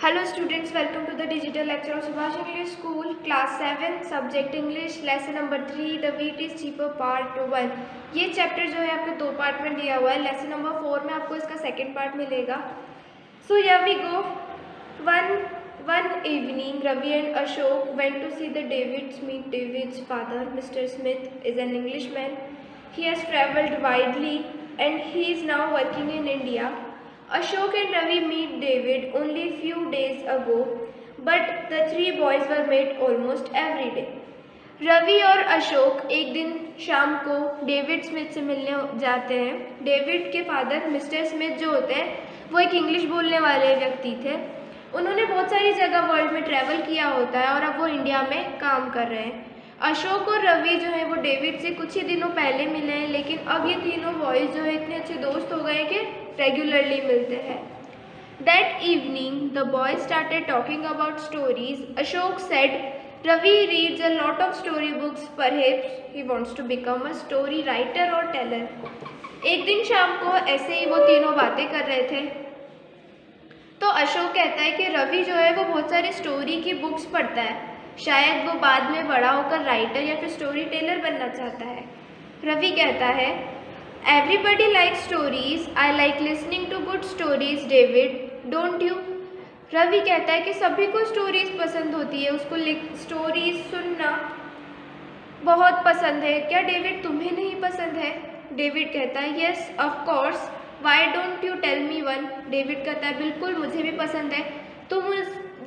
Hello students, welcome to the digital lecture of Subhash English School, class 7, subject English, lesson number 3, the wheat is cheaper part 1। ये chapter जो है आपको दो part में दिया हुआ है। लेसन नंबर 4 में आपको इसका सेकंड पार्ट मिलेगा। So here we go। One evening, Ravi and Ashok went to see the Davids meet David's father. Mr. Smith is an Englishman. He has travelled widely and he is now working in India. Ashok and Ravi meet David only few days ago, but the three boys were met almost every day. Ravi और अशोक एक दिन शाम को David Smith से मिलने जाते हैं। David के फादर मिस्टर स्मिथ जो होते हैं वो एक इंग्लिश बोलने वाले व्यक्ति थे। उन्होंने बहुत सारी जगह वर्ल्ड में ट्रैवल किया होता है और अब वो इंडिया में काम कर रहे हैं। अशोक और रवि जो है वो डेविड से कुछ ही दिनों पहले मिले हैं, लेकिन अब ये तीनों बॉयज़ जो है इतने अच्छे दोस्त हो गए कि रेगुलरली मिलते हैं। That evening, the boys started talking about stories. Ashok said, Ravi reads a lot of storybooks. Perhaps he wants to become a story writer or teller. एक दिन शाम को ऐसे ही वो तीनों बातें कर रहे थे तो अशोक कहता है कि रवि जो है वो बहुत सारी स्टोरी की बुक्स पढ़ता है, शायद वो बाद में बड़ा होकर राइटर या फिर स्टोरी टेलर बनना चाहता है। रवि कहता है, Everybody likes stories. I like listening to good stories, David. Don't you? Ravi कहता है कि सभी को स्टोरीज पसंद होती है, उसको स्टोरीज सुनना बहुत पसंद है। क्या डेविड तुम्हें नहीं पसंद है? डेविड कहता है yes of course, why don't you tell me one. David कहता है बिल्कुल मुझे भी पसंद है।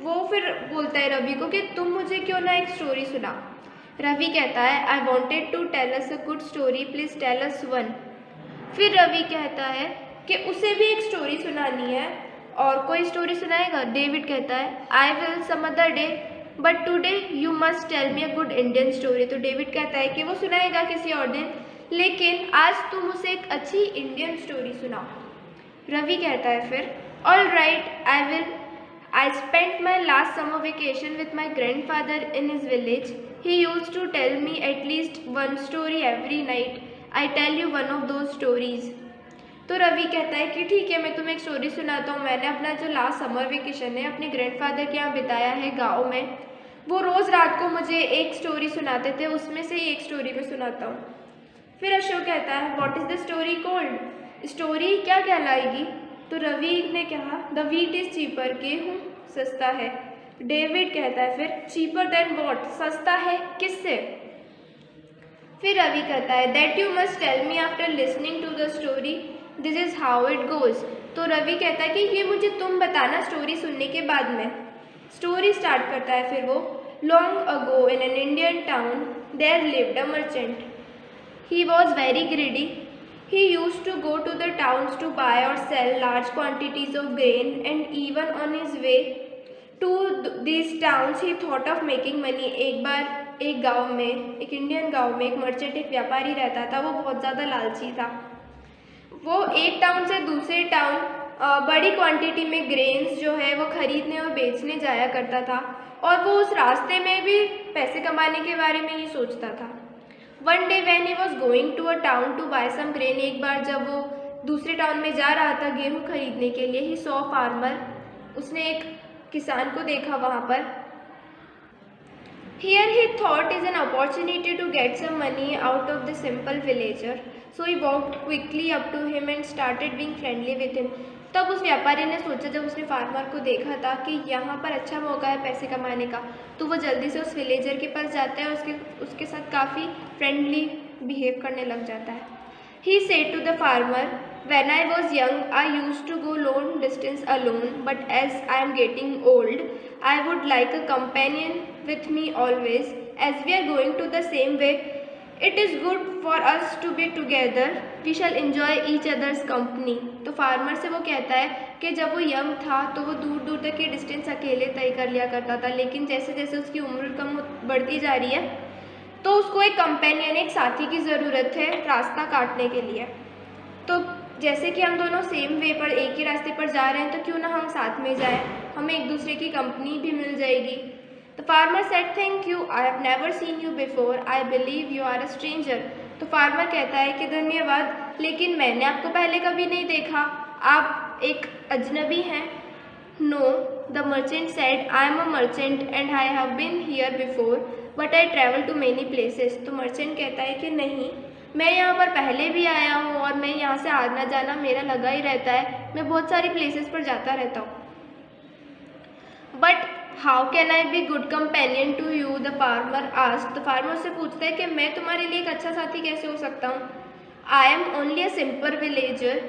वो फिर बोलता है रवि को कि तुम मुझे क्यों ना एक स्टोरी सुना। रवि कहता है I wanted to tell us a good story, please tell us one. फिर रवि कहता है कि उसे भी एक स्टोरी सुनानी है और कोई स्टोरी सुनाएगा। डेविड कहता है I will some other day, but today you must tell me a good Indian story. तो डेविड कहता है कि वो सुनाएगा किसी और दिन, लेकिन आज तुम उसे एक अच्छी इंडियन स्टोरी सुनाओ। रवि कहता है फिर all right I will. I spent my last summer vacation with my grandfather in his village. He used to tell me at least one story every night. I tell you one of those stories. तो रवि कहता है कि ठीक है मैं तुम्हें एक story सुनाता हूँ। मैंने अपना जो लास्ट समर वेकेशन है अपने ग्रैंडफादर के यहाँ बिताया है गाँव में। वो रोज़ रात को मुझे एक स्टोरी सुनाते थे, उसमें से ही एक स्टोरी मैं सुनाता हूँ। फिर अशोक कहता है what is the story cold, story क्या कहलाएगी? तो रवि ने कहा द व्हीट इज़ चीपर, गेहूँ सस्ता है। डेविड कहता है फिर चीपर देन व्हाट, सस्ता है किससे? फिर रवि कहता है that you must tell me after listening to the story, this is how it goes. तो रवि कहता है कि ये मुझे तुम बताना स्टोरी सुनने के बाद में। स्टोरी स्टार्ट करता है फिर वो। Long ago in an Indian town there lived a merchant. He was very greedy. He used to go to the towns to buy और sell large quantities of grain and even on his way to this towns he thought of making money. एक बार एक गांव में, एक Indian गांव में एक मर्चेंट, एक व्यापारी रहता था। वो बहुत ज़्यादा लालची था। वो एक टाउन से दूसरे टाउन बड़ी क्वांटिटी में ग्रेन्स जो है वो ख़रीदने और बेचने जाया करता था, और वो उस रास्ते में भी पैसे कमाने के बारे में ही सोचता था। One day when he was going to a town to buy some grain, एक बार जब वो दूसरे टाउन में जा रहा था गेहूँ खरीदने के लिए, ही सॉ फार्मर, उसने एक किसान को देखा वहाँ पर। Here he thought is an opportunity to get some money out of the simple villager. So he walked quickly up to him and started being friendly with him. तब उस व्यापारी ने सोचा, जब उसने फार्मर को देखा था कि यहाँ पर अच्छा मौका है पैसे कमाने का, तो वो जल्दी से उस विलेजर के पास जाता है और उसके साथ काफ़ी फ्रेंडली बिहेव करने लग जाता है। He said to the farmer, when I was young, I used to go long distance alone, but as I am getting old, I would like a companion with me always, as we are going to the same way. It is good for us to be together. We shall enjoy each other's company. तो farmer से वो कहता है कि जब वो young था तो वो दूर दूर तक की डिस्टेंस अकेले तय कर लिया करता था, लेकिन जैसे जैसे उसकी उम्र कम बढ़ती जा रही है तो उसको एक कंपेनियन, एक साथी की ज़रूरत है रास्ता काटने के लिए। तो जैसे कि हम दोनों सेम वे पर, एक ही रास्ते पर जा रहे हैं, तो क्यों ना हम साथ में जाएं, हमें एक दूसरे की कंपनी भी मिल जाएगी। तो farmer said thank you, I have never seen you before, I believe you are a stranger. तो फार्मर कहता है कि धन्यवाद, लेकिन मैंने आपको पहले कभी नहीं देखा, आप एक अजनबी हैं। No the merchant said, I am a merchant and I have been here before but I travel to many places. तो मर्चेंट कहता है कि नहीं, मैं यहाँ पर पहले भी आया हूँ और मैं यहाँ से आना जाना मेरा लगा ही रहता है, मैं बहुत सारी प्लेसेस पर जाता रहता हूँ। But how can I be good companion to you, the farmer asked. तो फार्मर से पूछता है कि मैं तुम्हारे लिए एक अच्छा साथी कैसे हो सकता हूँ। I am only a simple villager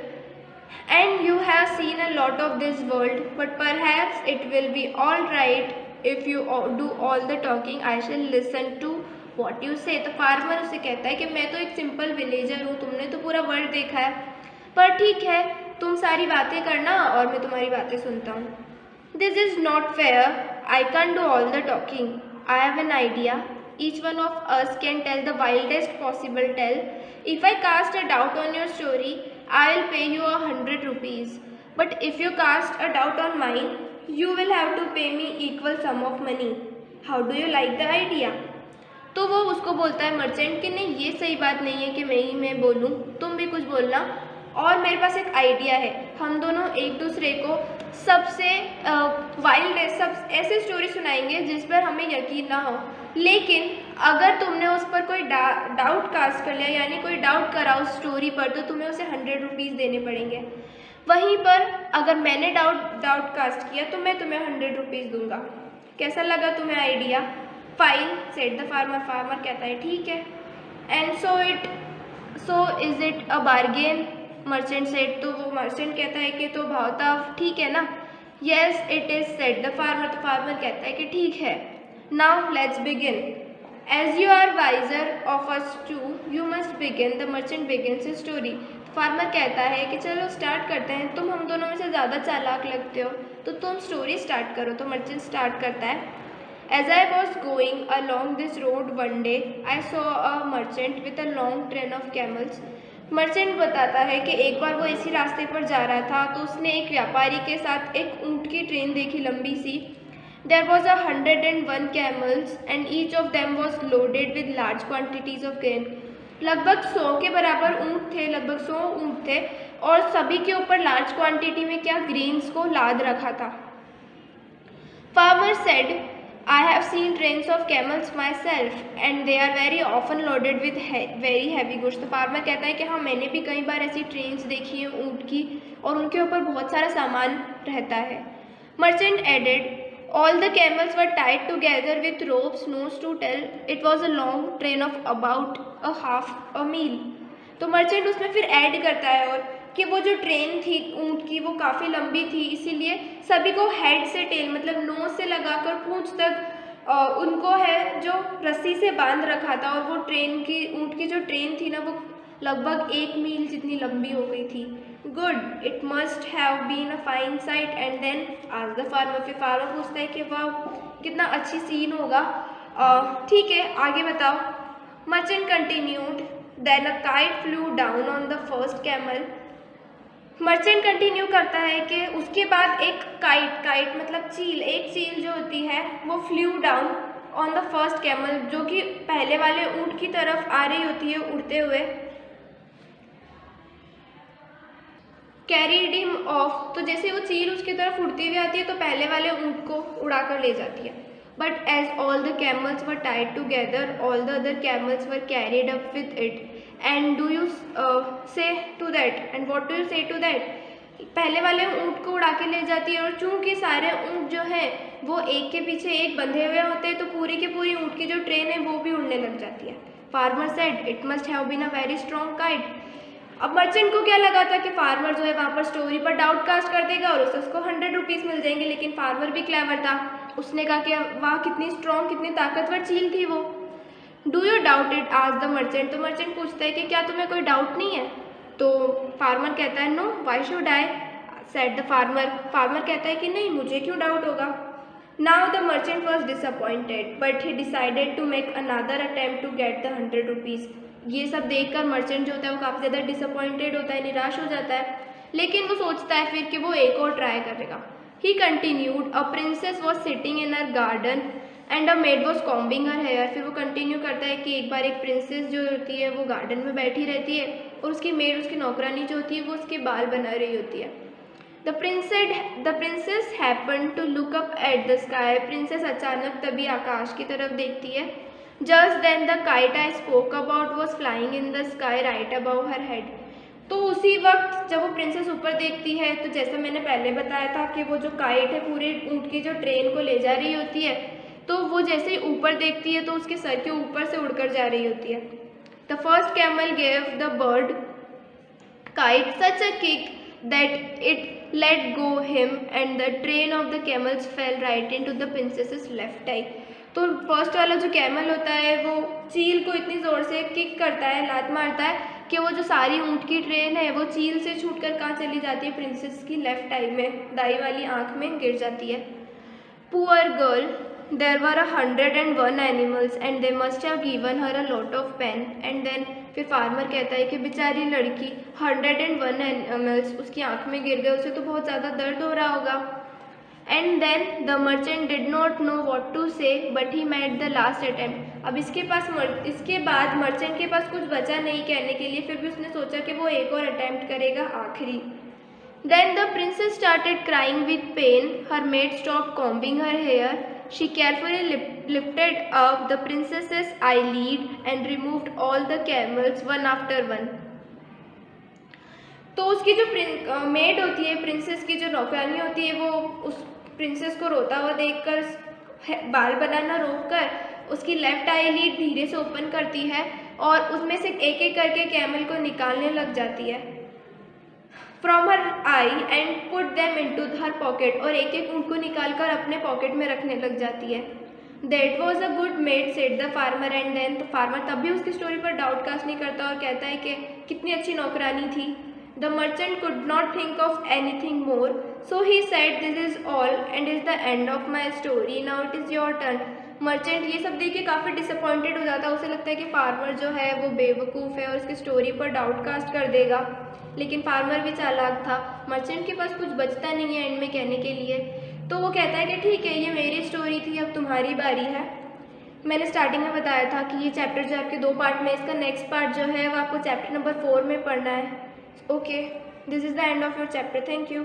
and you have seen a lot of this world, but perhaps it will be all right if you do all the talking. I shall listen to what you say. तो farmer उसे कहता है कि मैं तो एक simple villager हूँ, तुमने तो पूरा वर्ल्ड देखा है, पर ठीक है तुम सारी बातें करना और मैं तुम्हारी बातें सुनता हूँ। This is not fair. I can't do all the talking. I have an idea. Each one of us can tell the wildest possible tale. If I cast a doubt on your story, I will pay you 100 rupees. But if you cast a doubt on mine, you will have to pay me equal sum of money. How do you like the idea? तो वो उसको बोलता है merchant कि नहीं, ये सही बात नहीं है कि मैं बोलूँ, तुम भी कुछ बोलना, और मेरे पास एक आइडिया है, हम दोनों एक दूसरे को सबसे वाइल्ड सब ऐसे स्टोरी सुनाएंगे जिस पर हमें यकीन ना हो, लेकिन अगर तुमने उस पर कोई डाउट कास्ट कर लिया, यानी कोई डाउट करा उस स्टोरी पर, तो तुम्हें उसे 100 रुपीज़ देने पड़ेंगे। वहीं पर अगर मैंने डाउट कास्ट किया तो मैं तुम्हें 100 रुपीज़ दूंगा। कैसा लगा तुम्हें idea? Fine, said the farmer. Farmer कहता है ठीक है। And so is it a bargain, merchant said. तो वो मर्चेंट कहता है कि तो भावताव ठीक है ना? Yes it is, said the farmer. तो फार्मर कहता है कि ठीक है। Now let's begin, as you are wiser of us two you must begin. The merchant begins his story. Farmer कहता है कि चलो स्टार्ट करते हैं, तुम हम दोनों में से ज़्यादा चालाक लगते हो तो तुम स्टोरी स्टार्ट करो। तो मर्चेंट स्टार्ट करता है। As I was going along this road one day, I saw a merchant with a long train of camels. Merchant बताता है कि एक बार वो इसी रास्ते पर जा रहा था तो उसने एक व्यापारी के साथ एक ऊँट की ट्रेन देखी, लंबी सी। There was 101 camels and each of them was loaded with large quantities of grain. लगभग 100 के बराबर ऊँट थे, लगभग 100 ऊँट थे और सभी के ऊपर लार्ज क्वांटिटी में क्या, ग्रेन्स को लाद रखा था। Farmer said, I have seen trains of camels myself and they are very often loaded with very heavy goods. तो फार्मर कहता है कि हाँ, मैंने भी कई बार ऐसी ट्रेन्स देखी हैं ऊँट की और उनके ऊपर बहुत सारा सामान रहता है। Merchant added, all the camels were tied together with ropes nose to tail. It was a long train of about a half a mile. तो मर्चेंट उसमें फिर ऐड करता है और कि वो जो ट्रेन थी ऊँट की वो काफ़ी लंबी थी, इसीलिए सभी को हेड से टेल मतलब नोज से लगाकर पूंछ तक उनको है जो रस्सी से बांध रखा था, और वो ऊँट की जो ट्रेन थी ना वो लगभग 1 मील जितनी लंबी हो गई थी। Good, it must have been a fine sight and then आज द फार्मर। फिर फार्मर पूछता है कि वाह कितना अच्छी सीन होगा। ठीक है, आगे बताओ। Merchant continued, then a kite flew down on the first camel. Merchant continue करता है कि उसके बाद एक काइट मतलब चील, एक चील जो होती है वो flu down on the first camel, जो कि पहले वाले ऊँट की तरफ आ रही होती है उड़ते हुए। कैरीड हिम ऑफ, तो जैसे वो चील उसकी तरफ उड़ती हुई आती है तो पहले वाले ऊँट को उड़ा कर ले जाती है। But as all the camels were tied together all the other camels were carried up with it and do you say to that and what do you say to that. पहले वाले ऊँट को उड़ा के ले जाती है और चूंकि सारे ऊँट जो हैं वो एक के पीछे एक बंधे हुए होते हैं तो पूरी की पूरी ऊँट की जो ट्रेन है वो भी उड़ने लग जाती है। Farmer said, it must have been a very strong kite. अब मर्चेंट को क्या लगा था कि फार्मर जो है वहाँ पर स्टोरी पर डाउट कास्ट कर देगा और उसको 100 रुपीज़ मिल जाएंगे, लेकिन फार्मर भी क्लेवर था, उसने कहा कि वाह कितनी स्ट्रॉन्ग, कितनी ताकतवर चील थी वो। डू यू डाउट इट आज द मर्चेंट। तो मर्चेंट पूछता है कि क्या तुम्हें कोई डाउट नहीं है। तो फार्मर कहता है no, why should I, said the farmer. Farmer कहता है कि नहीं, मुझे क्यों डाउट होगा। Now the merchant was disappointed but he decided to make another attempt to get the 100 rupees. ये सब देखकर मर्चेंट जो होता है वो काफ़ी ज़्यादा डिसअपॉइंटेड होता है, निराश हो जाता है, लेकिन वो सोचता है फिर कि वो एक और ट्राई करेगा। He continued, a princess was sitting in her garden and a maid was combing her hair. फिर वो कंटिन्यू करता है कि एक बार एक प्रिंसेस जो होती है वो गार्डन में बैठी रहती है और उसकी मेड, उसकी नौकरानी जो होती है वो उसके बाल बना रही होती है। The princess happen to look up at the sky, princess अचानक तभी आकाश की तरफ देखती है। Just then the kite I spoke about was flying in the sky right above her head. तो उसी वक्त जब वो प्रिंसेस ऊपर देखती है, तो जैसा मैंने पहले बताया था कि वो जो काइट है पूरे ऊँट की जो ट्रेन को ले जा रही होती है, तो वो जैसे ही ऊपर देखती है तो उसके सर के ऊपर से उड़कर जा रही होती है। The first camel gave the bird kite such a kick that it let go him and the train of the camels fell right into the princess's left eye। तो फर्स्ट वाला जो कैमल होता है वो चील को इतनी ज़ोर से किक करता है, लात मारता है कि वो जो सारी ऊँट की ट्रेन है वो चील से छूटकर कहाँ चली जाती है, प्रिंसेस की लेफ्ट आई में, दाई वाली आँख में गिर जाती है। Poor girl, there were 101 animals and they must have given her a lot of pain and then, फिर फार्मर कहता है कि बेचारी लड़की, 101 एनिमल्स उसकी आंख में गिर गए, उसे तो बहुत ज़्यादा दर्द हो रहा होगा। And then the merchant did not know what to say but he made the last attempt. अब इसके बाद मर्चेंट के पास कुछ बचा नहीं कहने के लिए, फिर भी उसने सोचा कि वो एक और अटेम्प्ट करेगा, आखिरी। Then the princess started crying with pain. Her maid stopped combing her hair. She carefully lifted up the princess's eyelid and removed all the camels one after one. तो उसकी जो मेड होती है, प्रिंसेस की जो नौकरानी होती है, वो उस प्रिंसेस को रोता हुआ देखकर बाल बनाना रोककर उसकी लेफ्ट आईलिड धीरे से ओपन करती है और उसमें से एक एक करके कैमल को निकालने लग जाती है from her I and put them into her pocket, और एक एक उनको निकाल कर अपने पॉकेट में रखने लग जाती है। That was a good maid said the farmer and then, तो फार्मर तब भी उसकी स्टोरी पर डाउट कास्ट नहीं करता और कहता है कि कितनी अच्छी नौकरानी थी। The merchant could not think of anything more, so he said this is all and is the end of my story, now it is your turn. Merchant ये सब देख के काफ़ी डिसअपॉइंटेड हो जाता है, उसे लगता है कि फार्मर जो है वो बेवकूफ़ है और इसकी स्टोरी पर डाउट कास्ट कर देगा, लेकिन फार्मर भी चालाक था। मर्चेंट के पास कुछ बचता नहीं है एंड में कहने के लिए, तो वो कहता है कि ठीक है, ये मेरी स्टोरी थी, अब तुम्हारी बारी है। मैंने स्टार्टिंग में बताया था कि ये चैप्टर जो आपके 2 पार्ट में, इसका नेक्स्ट पार्ट जो है वो आपको चैप्टर नंबर 4 में पढ़ना है। Okay, this is the end of your chapter. Thank you.